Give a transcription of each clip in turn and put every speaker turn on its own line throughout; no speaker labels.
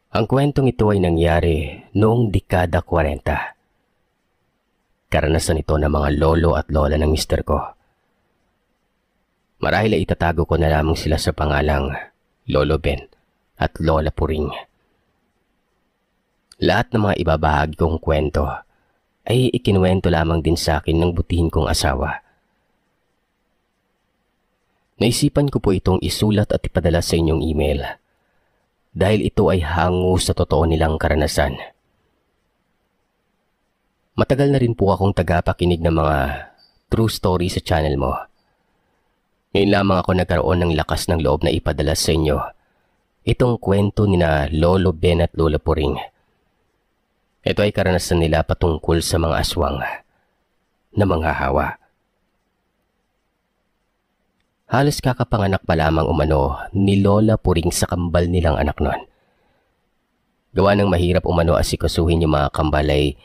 Ang kwentong ito ay nangyari noong dekada 40. Karanasan ito ng mga lolo at lola ng mister ko. Marahil ay itatago ko na lamang sila sa pangalang Lolo Ben at Lola Puring. Lahat ng mga ibabahagi kong kwento ay ikinuwento lamang din sa akin ng butihin kong asawa. Naisipan ko po itong isulat at ipadala sa inyong email dahil ito ay hango sa totoo nilang karanasan. Matagal na rin po akong tagapakinig ng mga true story sa channel mo. Ngayon lamang ako nagkaroon ng lakas ng loob na ipadala sa inyo itong kwento ni na Lolo Ben at Lola Puring. Ito ay karanasan nila patungkol sa mga aswang na manghahawa. Halos kakapanganak pa lamang umano ni Lola Puring sa kambal nilang anak nun. Gawa ng mahirap umano asikasuhin yung mga kambal ay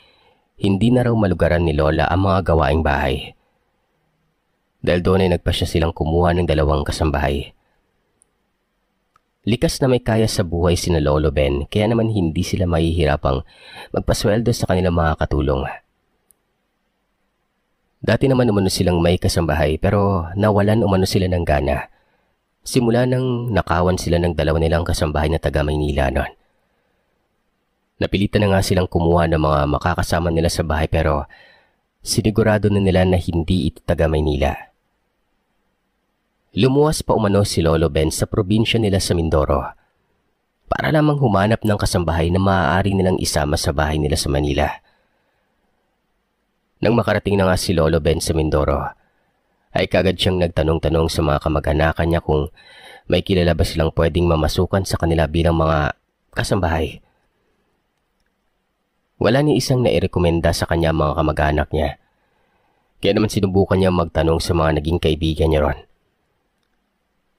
hindi na raw malugaran ni Lola ang mga gawaing bahay. Dahil doon ay nagpasya silang kumuha ng 2 kasambahay. Likas na may kaya sa buhay sina Lolo Ben, kaya naman hindi sila mahihirapang magpasweldo sa kanilang mga katulong. Dati naman umano silang may kasambahay pero nawalan umano sila ng gana. Simula nang nakawan sila ng 2 nilang kasambahay na taga Maynila noon. Napilitan na nga silang kumuha ng mga makakasama nila sa bahay pero sinigurado na nila na hindi ito taga Maynila. Lumuwas pa umano si Lolo Ben sa probinsya nila sa Mindoro para lamang humanap ng kasambahay na maaari nilang isama sa bahay nila sa Manila. Nang makarating na nga si Lolo Ben sa Mindoro, ay kagad siyang nagtanong-tanong sa mga kamag-anakan niya kung may kilala ba silang pwedeng mamasukan sa kanila bilang mga kasambahay. Wala ni isang nairekomenda sa kanya mga kamag-anak niya. Kaya naman sinubukan niya magtanong sa mga naging kaibigan niya ron.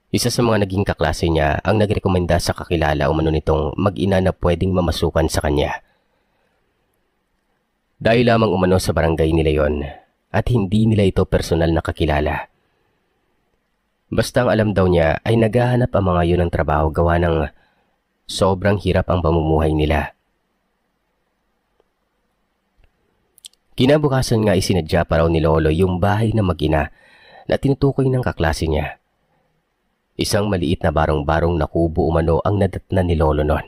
Isa sa mga naging kaklase niya ang nagrekomenda sa kakilala umano nitong mag-ina na pwedeng mamasukan sa kanya. Dahil lamang umano sa barangay nila yon at hindi nila ito personal na kakilala. Basta ang alam daw niya ay naghahanap ang mga yun ng trabaho gawa ng sobrang hirap ang pamumuhay nila. Kinabukasan nga isinadya pa raw ni Lolo yung bahay na mag-ina na tinutukoy ng kaklase niya. Isang maliit na barong-barong na kubo umano ang nadatnan ni Lolo noon.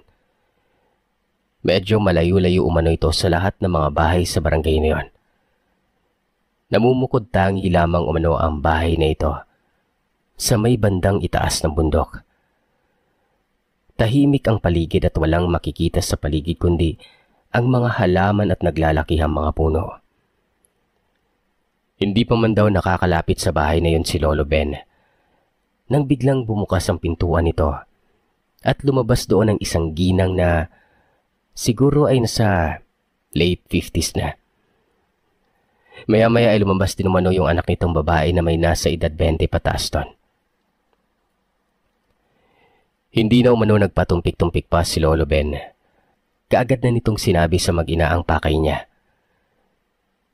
Medyo malayo-layo umano ito sa lahat ng mga bahay sa barangay na yon. Namumukod tangi lamang umano ang bahay na ito sa may bandang itaas ng bundok. Tahimik ang paligid at walang makikita sa paligid kundi ang mga halaman at naglalakihang mga puno. Hindi pa man daw nakakalapit sa bahay na yon si Lolo Ben nang biglang bumukas ang pintuan nito at lumabas doon ang isang ginang na siguro ay nasa late 50s na. Maya-maya ay lumabas din umano yung anak nitong babae na may nasa edad 20 pataas ton. Hindi na umano nagpatumpik-tumpik pa si Lolo Ben. Kaagad na nitong sinabi sa mag-ina ang pakay niya.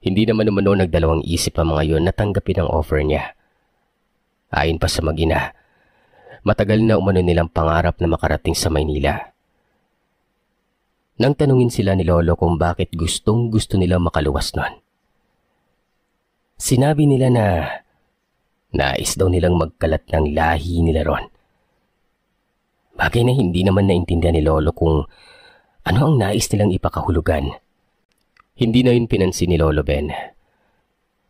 Hindi naman umano nagdalawang isip ang mga yon na tanggapin ang offer niya. Ayon pa sa mag-ina, matagal na umano nilang pangarap na makarating sa Maynila. Nang tanungin sila ni Lolo kung bakit gustong-gusto nilang makaluwas nun, sinabi nila na nais daw nilang magkalat ng lahi nila ron. Bagay na hindi naman naintindihan ni Lolo kung ano ang nais nilang ipakahulugan. Hindi na yun pinansin ni Lolo Ben.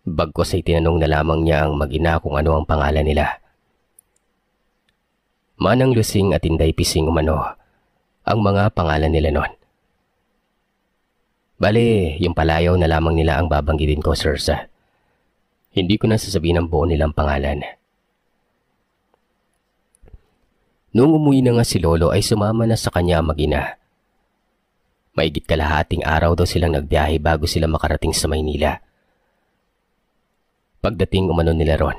Bagkos ay tinanong na lamang niya ang mag-ina kung ano ang pangalan nila. Manang Lusing at Inday Pising umano ang mga pangalan nila noon. Bale, yung palayaw na lamang nila ang babanggitin ko, Sirsa. Hindi ko na sasabihin ang buo nilang pangalan. Noong umuwi na nga si Lolo ay sumama na sa kanya ang mag-ina. Maigit kalahating araw daw silang nagbiyahe bago sila makarating sa Maynila. Pagdating umano nila ron,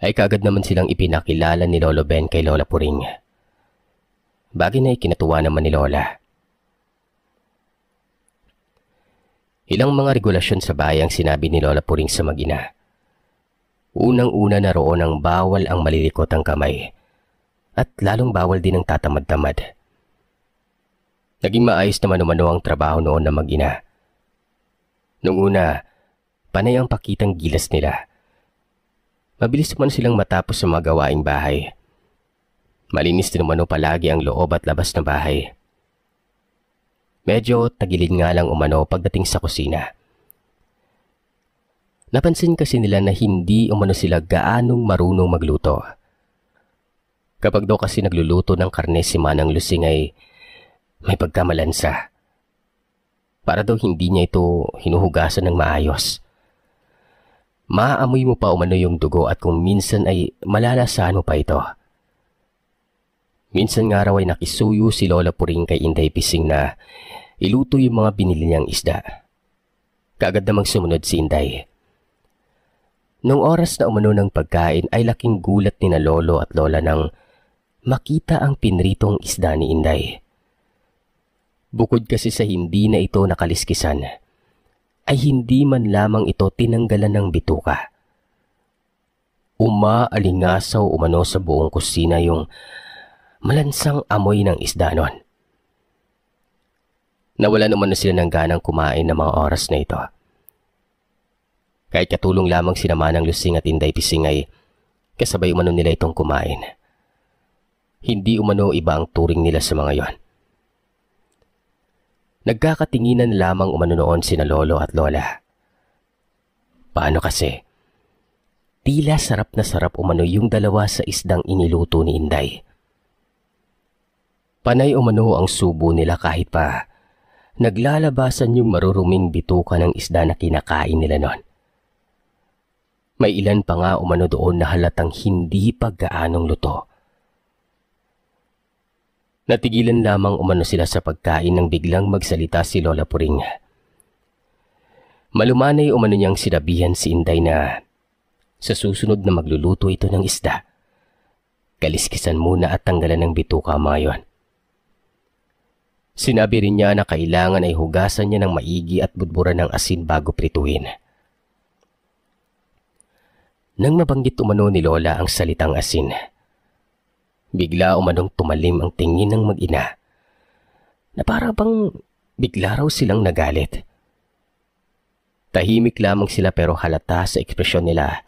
ay kagad naman silang ipinakilala ni Lolo Ben kay Lola Puring. Bagay na ikinatuwa naman ni Lola. Ilang mga regulasyon sa bahay ang sinabi ni Lola Puring sa mag-ina. Unang-una na roon ang bawal ang malilikot ang kamay at lalong bawal din ang tatamad-tamad. Naging maayos naman umano ang trabaho noon ng mag-ina. Noong una, panay ang pakitang gilas nila. Mabilis naman silang matapos sa mga gawaing bahay. Malinis din umano palagi ang loob at labas ng bahay. Medyo tagilid nga lang umano pagdating sa kusina. Napansin kasi nila na hindi umano sila gaanong marunong magluto. Kapag daw kasi nagluluto ng karne si Manang Lusing ay may pagkamalansa. Para daw hindi niya ito hinuhugasan ng maayos. Maaamoy mo pa umano yung dugo at kung minsan ay malalasahan mo pa ito. Minsan nga raw ay nakisuyo si Lola Puring kay Inday Pising na iluto yung mga binili niyang isda. Kaagad namang sumunod si Inday. Noong oras na umano ng pagkain ay laking gulat ni na Lolo at Lola nang makita ang pinritong isda ni Inday. Bukod kasi sa hindi na ito nakaliskisan, ay hindi man lamang ito tinanggalan ng bituka. Umaalingasaw umano sa buong kusina yung malansang amoy ng isda nun. Nawalan umano sila ng ganang kumain ng mga oras na ito. Kahit katulong lamang sina Manang Lusing at Inday Pising ay kasabay umano nila itong kumain. Hindi umano iba ang turing nila sa mga yon. Nagkakatinginan lamang umano noon sina Lolo at Lola. Paano kasi? Tila sarap na sarap umano yung dalawa sa isdang iniluto ni Inday. Panay umano ang subo nila kahit pa naglalabasan yung maruruming bituka ng isda na kinakain nila noon. May ilan pa nga umano doon na halatang hindi pa gaanong luto. Natigilan lamang umano sila sa pagkain nang biglang magsalita si Lola Puring. Malumanay umano niyang sinabihan si Inday na sa susunod na magluluto ito ng isda, kaliskisan muna at tanggalan ng bituka mga yon. Sinabi rin niya na kailangan ay hugasan niya ng maigi at budburan ng asin bago prituhin. Nang mabanggit umano ni Lola ang salitang asin, bigla umanong tumalim ang tingin ng mag-ina na para bang bigla raw silang nagalit. Tahimik lamang sila pero halata sa ekspresyon nila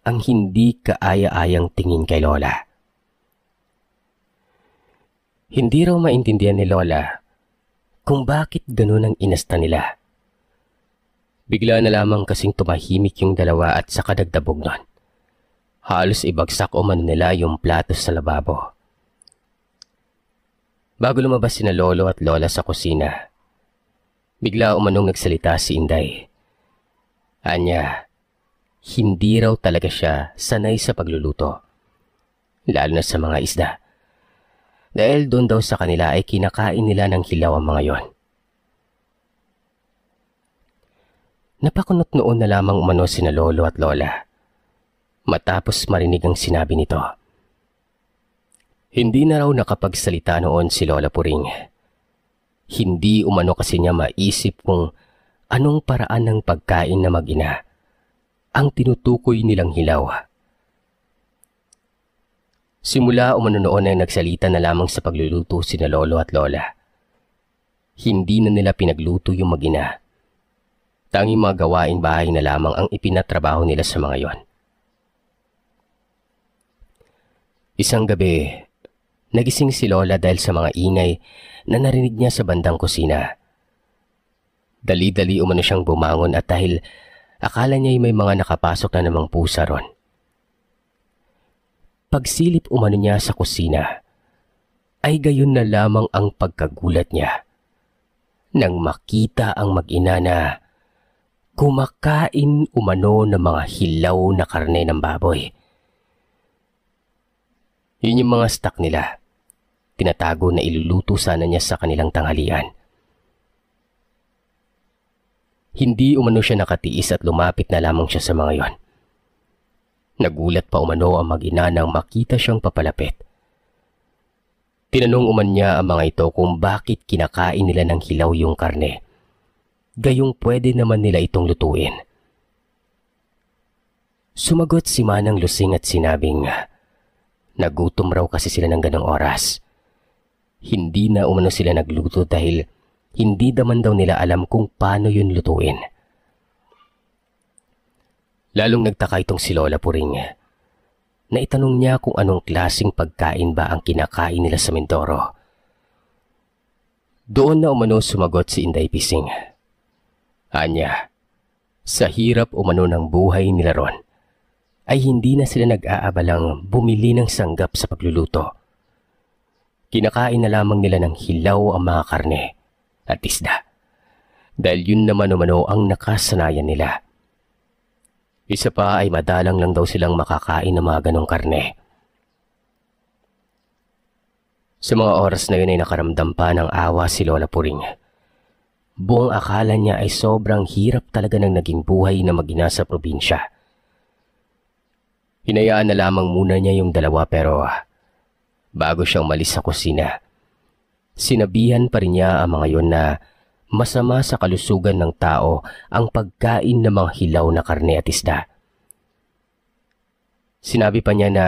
ang hindi kaaya-ayang tingin kay Lola. Hindi raw maintindihan ni Lola kung bakit ganun ang inasta nila. Bigla na lamang kasing tumahimik yung dalawa at sa kadagdabog nun, halos ibagsak umano nila yung plato sa lababo. Bago lumabas sina Lolo at Lola sa kusina, bigla umanong nagsalita si Inday. Anya, hindi raw talaga siya sanay sa pagluluto, lalo na sa mga isda. Dahil doon daw sa kanila ay kinakain nila ng hilaw ang mga yon. Napakunot noon na lamang umano sina Lolo at Lola matapos marinig ang sinabi nito. Hindi na raw nakapagsalita noon si Lola Puring. Hindi umano kasi niya maisip kung anong paraan ng pagkain na mag-ina ang tinutukoy nilang hilaw. Simula umano noon ay nagsalita na lamang sa pagluluto sina Lolo at Lola. Hindi na nila pinagluto yung mag-ina. Tanging mga gawain bahay na lamang ang ipinatrabaho nila sa mga yon. Isang gabi, nagising si Lola dahil sa mga ingay na narinig niya sa bandang kusina. Dali-dali umano siyang bumangon at dahil akala niya ay may mga nakapasok na namang pusa ron. Pagsilip umano niya sa kusina, ay gayon na lamang ang pagkagulat niya nang makita ang mag-ina na kumakain umano ng mga hilaw na karne ng baboy. Yun yung mga stock nila. Tinatago na iluluto sana niya sa kanilang tanghalian. Hindi umano siya nakatiis at lumapit na lamang siya sa mga yon. Nagulat pa umano ang mag-ina nang makita siyang papalapit. Tinanong uman niya ang mga ito kung bakit kinakain nila ng hilaw yung karne. Gayong pwede naman nila itong lutuin. Sumagot si Manang Lusing at sinabing nagutom raw kasi sila ng ganong oras. Hindi na umano sila nagluto dahil hindi naman daw nila alam kung paano yun lutuin. Lalong nagtaka itong si Lola Puring. Naitanong niya kung anong klaseng pagkain ba ang kinakain nila sa Mindoro. Doon na umano sumagot si Inday Pising. Anya, sa hirap umano ng buhay nila ron, ay hindi na sila nag-aabalang bumili ng sanggap sa pagluluto. Kinakain na lamang nila ng hilaw ang mga karne at isda, dahil yun naman umano ang nakasanayan nila. Isa pa ay madalang lang daw silang makakain ng mga ganong karne. Sa mga oras na yun ay nakaramdam pa ng awa si Lola Puring. Buong akala niya ay sobrang hirap talaga ng naging buhay na mag-ina sa probinsya. Hinayaan na lamang muna niya yung dalawa pero bago siyang malis sa kusina, sinabihan pa rin niya ang mga yun na masama sa kalusugan ng tao ang pagkain ng mga hilaw na karne at isda. Sinabi pa niya na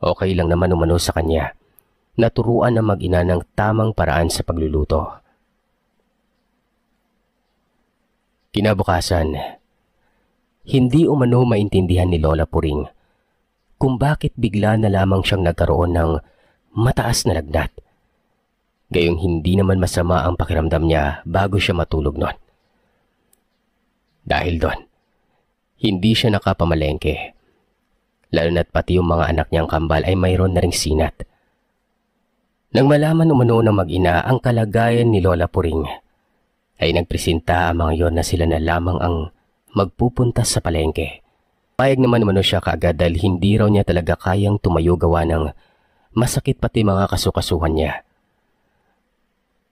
okay lang naman umano sa kanya naturuan ang mag-ina ng tamang paraan sa pagluluto. Kinabukasan, hindi umano maintindihan ni Lola Puring kung bakit bigla na lamang siyang nagkaroon ng mataas na lagnat. Gayong hindi naman masama ang pakiramdam niya bago siya matulog noon. Dahil doon, hindi siya nakapamalengke. Lalo na't pati yung mga anak niyang kambal ay mayroon na ring sinat. Nang malaman umano ng mag-ina ang kalagayan ni Lola Puring, ay nagpresenta ang mga yon na sila na lamang ang magpupunta sa palengke. Payag naman umano siya kaagad dahil hindi raw niya talaga kayang tumayo gawa ng masakit pati mga kasukasuhan niya.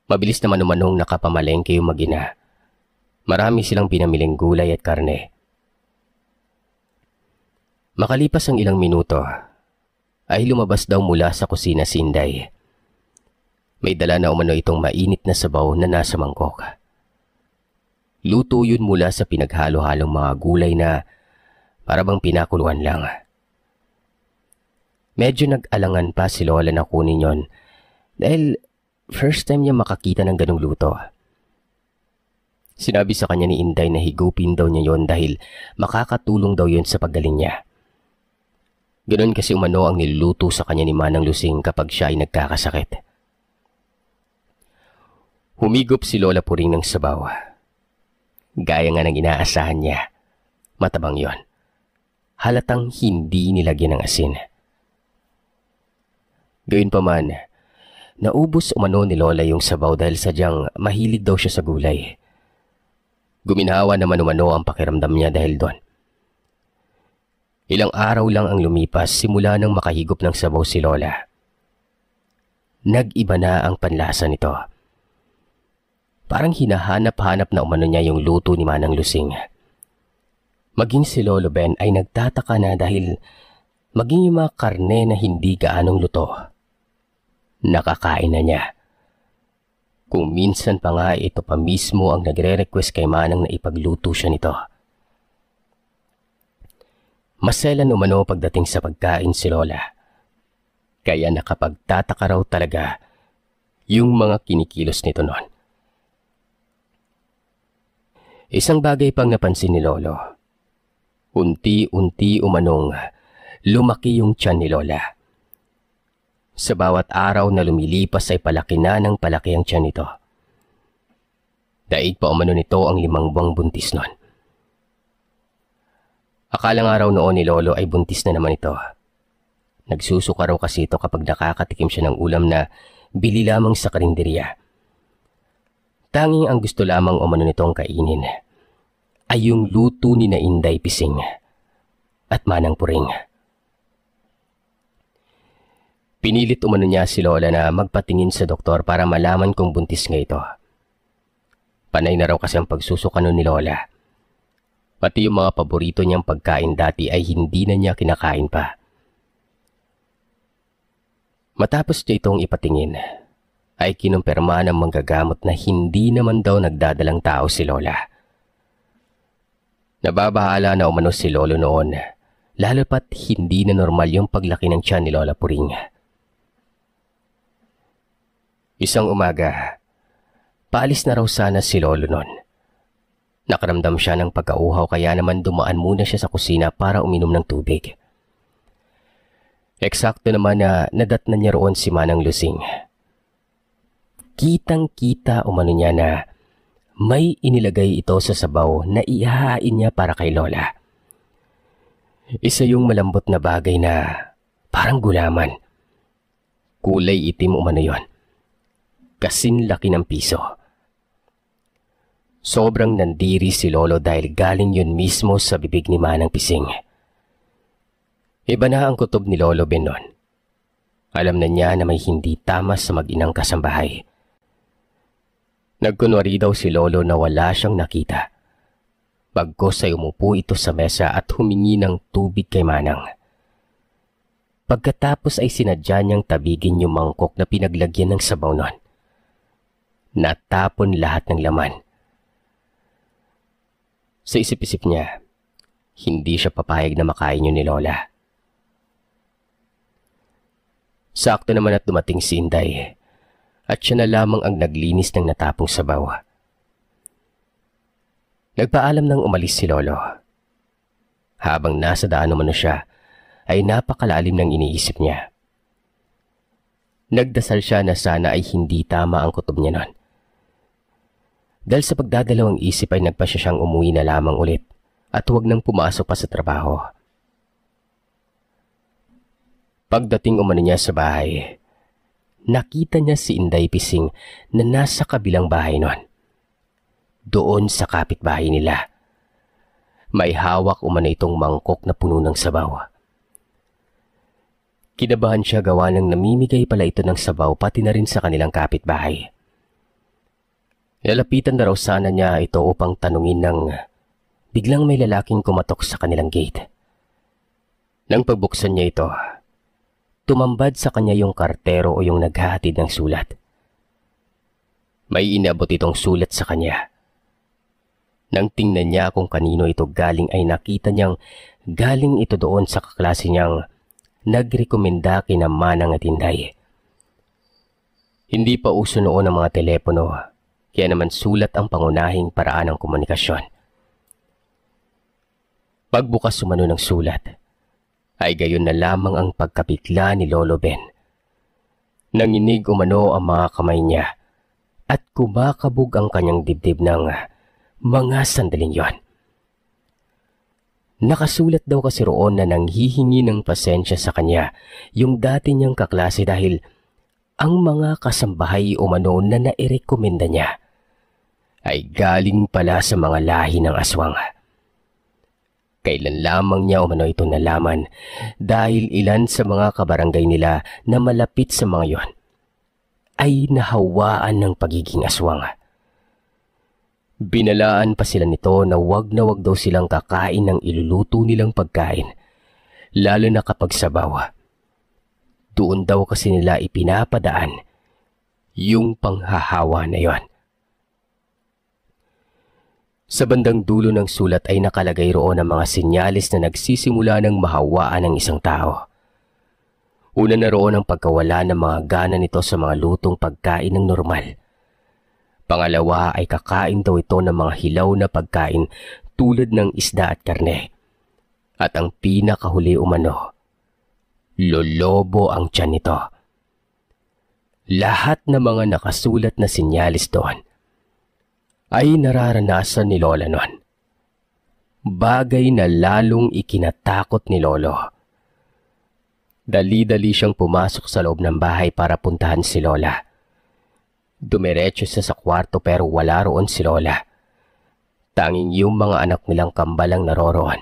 Mabilis naman umanong nakapamalengke yung mag-ina. Marami silang pinamiling gulay at karne. Makalipas ang ilang minuto, ay lumabas daw mula sa kusina si Inday. May dala na umano itong mainit na sabaw na nasa mangkok. Luto yun mula sa pinaghalo-halong mga gulay na para bang pinakuluan lang. Medyo nag-alangan pa si Lola na kunin yon dahil first time niya makakita ng ganong luto. Sinabi sa kanya ni Inday na higupin daw niya yon dahil makakatulong daw yon sa paggaling niya. Ganon kasi umano ang niluluto sa kanya ni Manang Lusing kapag siya ay nagkakasakit. Humigop si Lola Puring ng sabaw. Gaya nga ng inaasahan niya, matabang yon. Halatang hindi nilagyan ng asin. Gayunpaman, naubos umano ni Lola yung sabaw dahil sadyang mahilig daw siya sa gulay. Guminhawa naman umano ang pakiramdam niya dahil doon. Ilang araw lang ang lumipas simula nang makahigop ng sabaw si Lola. Nag-iba na ang panlasa nito. Parang hinahanap-hanap na umano niya yung luto ni Manang Lusing. Maging si Lolo Ben ay nagtataka na dahil maging yung mga karne na hindi gaanong luto, nakakain na niya. Kung minsan pa nga ito pa mismo ang nagre-request kay Manang na ipagluto siya nito. Maselan umano pagdating sa pagkain si Lola. Kaya nakapagtataka raw talaga yung mga kinikilos nito noon. Isang bagay pang napansin ni Lolo. Unti-unti umanong lumaki yung tiyan ni Lola. Sa bawat araw na lumilipas ay palaki na ng palaki ang tiyan nito. Daig pa umano nito ang 5 buwang buntis noon. Akalang araw noon ni Lolo ay buntis na naman ito. Nagsusuka raw kasi ito kapag nakakatikim siya ng ulam na bili lamang sa karinderya. Tanging ang gusto lamang umano nitong kainin ay yung luto ni na Inday Pising at Manang Puring. Pinilit umano niya si Lola na magpatingin sa doktor para malaman kung buntis nga ito. Panay na raw kasi ang pagsusuka nun ni Lola. Pati yung mga paborito niyang pagkain dati ay hindi na niya kinakain pa. Matapos niya itong ipatingin, ay kinumpirma ng manggagamot na hindi naman daw nagdadalang tao si Lola. Nababahala na umano si Lolo noon, lalo pat hindi na normal yung paglaki ng tiyan ni Lola Puring. Isang umaga, paalis na raw sana si Lolo nun. Nakaramdam siya ng pagkauhaw kaya naman dumaan muna siya sa kusina para uminom ng tubig. Eksakto naman na nadatnan niya roon si Manang Lusing. Kitang-kita umano niya na may inilagay ito sa sabaw na ihahain niya para kay Lola. Isa yung malambot na bagay na parang gulaman. Kulay itim umano yon. Kasing laki ng piso. Sobrang nandiri si Lolo dahil galing yun mismo sa bibig ni Manang Pising. Iba na ang kutob ni Lolo Ben nun. Alam na niya na may hindi tama sa mag-inang kasambahay. Nagkunwari daw si Lolo na wala siyang nakita. Bagkos ay umupo ito sa mesa at humingi ng tubig kay Manang. Pagkatapos ay sinadya niyang tabigin yung mangkok na pinaglagyan ng sabaw nun. Natapon lahat ng laman. Sa isip-isip niya, hindi siya papayag na makain yun ni Lola. Sakto naman at dumating si Inday at siya na lamang ang naglinis ng natapong sabaw. Nagpaalam nang umalis si Lolo. Habang nasa daan umano siya, ay napakalalim ng iniisip niya. Nagdasal siya na sana ay hindi tama ang kutob niya nun. Dahil sa pagdadalawang isip ay nagpasya siyang umuwi na lamang ulit at huwag nang pumasok pa sa trabaho. Pagdating umano niya sa bahay, nakita niya si Inday Pising na nasa kabilang bahay nun. Doon sa kapitbahay nila. May hawak umano itong mangkok na puno ng sabaw. Kinabahan siya gawa ng namimigay pala ito ng sabaw pati na rin sa kanilang kapitbahay. Lalapitan na raw sana niya ito upang tanungin ng biglang may lalaking kumatok sa kanilang gate. Nang pagbuksan niya ito, tumambad sa kanya yung kartero o yung naghahatid ng sulat. May inabot itong sulat sa kanya. Nang tingnan niya kung kanino ito galing ay nakita niyang galing ito doon sa kaklase niyang nagrekomenda kina Manang at Inday. Hindi pa uso noon ang mga telepono. Kaya naman sulat ang pangunahing paraan ng komunikasyon. Pagbukas umano ng sulat, ay gayon na lamang ang pagkapikla ni Lolo Ben. Nanginig umano ang mga kamay niya at kumakabog ang kanyang dibdib ng mga sandaling yon. Nakasulat daw kasi roon na nanghihingi ng pasensya sa kanya yung dati niyang kaklase dahil ang mga kasambahay umano na nairekomenda niya ay galing pala sa mga lahi ng aswang. Kailan lamang niya umano ito nalaman dahil ilan sa mga kabarangay nila na malapit sa mga yon ay nahawaan ng pagiging aswang. Binalaan pa sila nito na wag daw silang kakain ng iluluto nilang pagkain, lalo na kapag sabaw. Doon daw kasi nila ipinapadaan yung panghahawa na yon. Sa bandang dulo ng sulat ay nakalagay roon ang mga sinyalis na nagsisimula ng mahawaan ng isang tao. Una na roon ang pagkawala ng mga gana nito sa mga lutong pagkain ng normal. Pangalawa ay kakain daw ito ng mga hilaw na pagkain tulad ng isda at karne. At ang pinakahuli umano, lolobo ang tiyan nito. Lahat ng mga nakasulat na sinyalis doon ay nararanasan ni Lola noon. Bagay na lalong ikinatakot ni Lolo. Dali-dali siyang pumasok sa loob ng bahay para puntahan si Lola. Dumiretso siya sa kwarto pero wala roon si Lola. Tanging yung mga anak nilang kambalang naroroon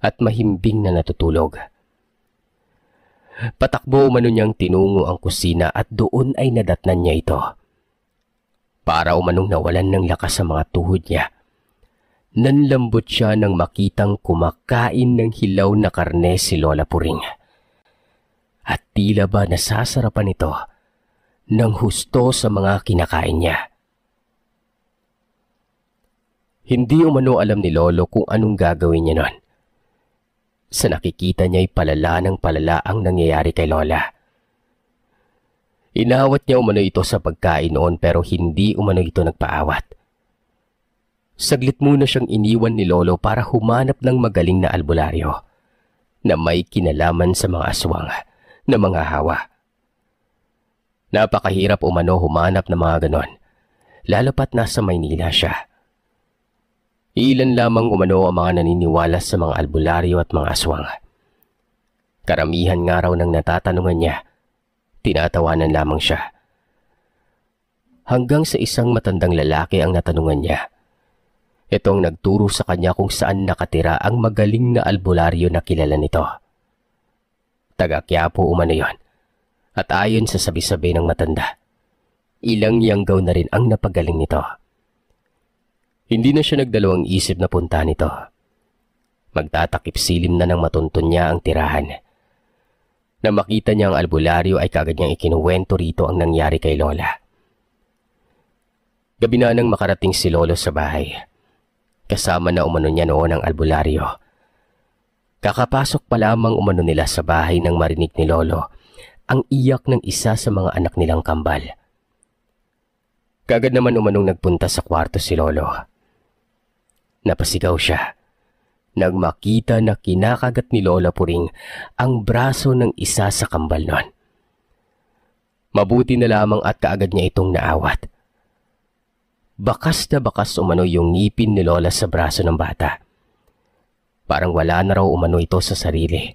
at mahimbing na natutulog. Patakbo umano niyang tinungo ang kusina at doon ay nadatnan niya ito. Para umanong nawalan ng lakas sa mga tuhod niya. Nanlambot siya nang makitang kumakain ng hilaw na karne si Lola Puring. At tila ba nasasarapan ito ng husto sa mga kinakain niya. Hindi umano alam ni Lolo kung anong gagawin niya nun. Sa nakikita niya'y palala ng palala ang nangyayari kay Lola. Inawat niya umano ito sa pagkain noon pero hindi umano ito nagpaawat. Saglit muna siyang iniwan ni Lolo para humanap ng magaling na albularyo na may kinalaman sa mga aswang na mga hawa. Napakahirap umano humanap ng mga ganon, lalo pat nasa Maynila siya. Ilan lamang umano ang mga naniniwala sa mga albularyo at mga aswang. Karamihan nga raw ng natatanungan niya, tinatawanan lamang siya. Hanggang sa isang matandang lalaki ang natanungan niya. Itong nagturo sa kanya kung saan nakatira ang magaling na albularyo na kilala nito. Taga Quiapo umano yon. At ayon sa sabi-sabi ng matanda, ilang yanggaw na rin ang napagaling nito. Hindi na siya nagdalawang isip na punta nito. Magtatakip silim na ng matuntun niya ang tirahan. Na makita niya ang albularyo ay kagad niyang ikinuwento rito ang nangyari kay Lola. Gabi na nang makarating si Lolo sa bahay. Kasama na umano niya noon ang albularyo. Kakapasok pa lamang umano nila sa bahay nang marinig ni Lolo ang iyak ng isa sa mga anak nilang kambal. Kagad naman umanong nagpunta sa kwarto si Lolo. Napasigaw siya nang makita na kinakagat ni Lola Puring ang braso ng isa sa kambal nun. Mabuti na lamang at kaagad niya itong naawat. Bakas na bakas umano yung ngipin ni Lola sa braso ng bata. Parang wala na raw umano ito sa sarili.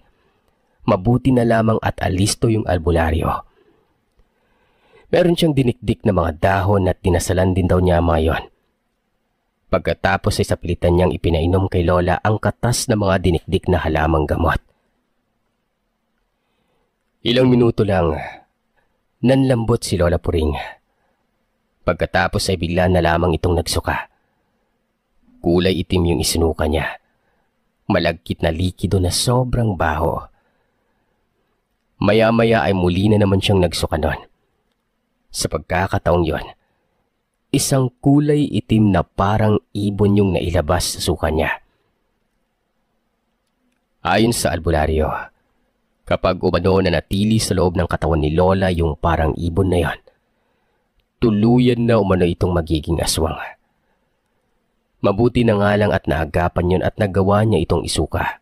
Mabuti na lamang at alisto yung albularyo. Meron siyang dinikdik na mga dahon at dinasalan din daw niya mga yon. Pagkatapos ay sapilitan niyang ipinainom kay Lola ang katas na mga dinikdik na halamang gamot. Ilang minuto lang, nanlambot si Lola Puring. Pagkatapos ay bigla na lamang itong nagsuka. Kulay itim yung isinuka niya. Malagkit na likido na sobrang baho. Maya-maya ay muli na naman siyang nagsuka nun. Sa pagkakataong yon, isang kulay itim na parang ibon yung nailabas sa suka niya. Ayon sa albularyo, kapag umano na natili sa loob ng katawan ni Lola yung parang ibon na yon, tuluyan na umano itong magiging aswang. Mabuti na nga lang at naagapan yon at nagawa niya itong isuka.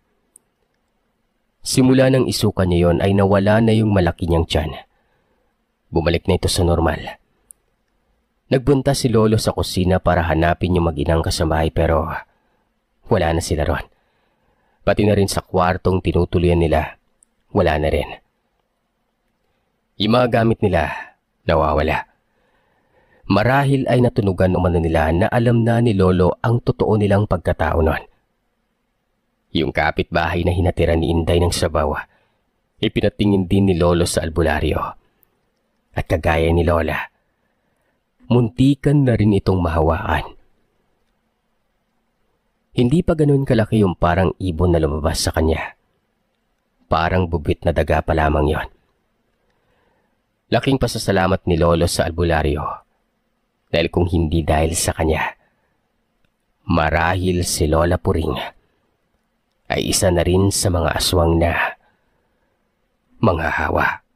Simula ng isuka niya yon ay nawala na yung malaki niyang tiyan. Bumalik na ito sa normal. Nagbunta si Lolo sa kusina para hanapin yung mag-inang kasambahay pero wala na sila ron. Pati na rin sa kwartong tinutuluyan nila, wala na rin. Yung mga gamit nila, nawawala. Marahil ay natunugan umano nila na alam na ni Lolo ang totoo nilang pagkatao nun. Yung kapitbahay na hinatira ni Inday ng sabaw, ipinatingin din ni Lolo sa albularyo. At kagaya ni Lola, muntikan na rin itong mahawaan. Hindi pa ganun kalaki yung parang ibon na lumabas sa kanya. Parang bubit na daga pa lamang yon. Laking pasasalamat ni Lolo sa albularyo. Dahil kung hindi dahil sa kanya, marahil si Lola Puring ay isa na rin sa mga aswang na manghahawa.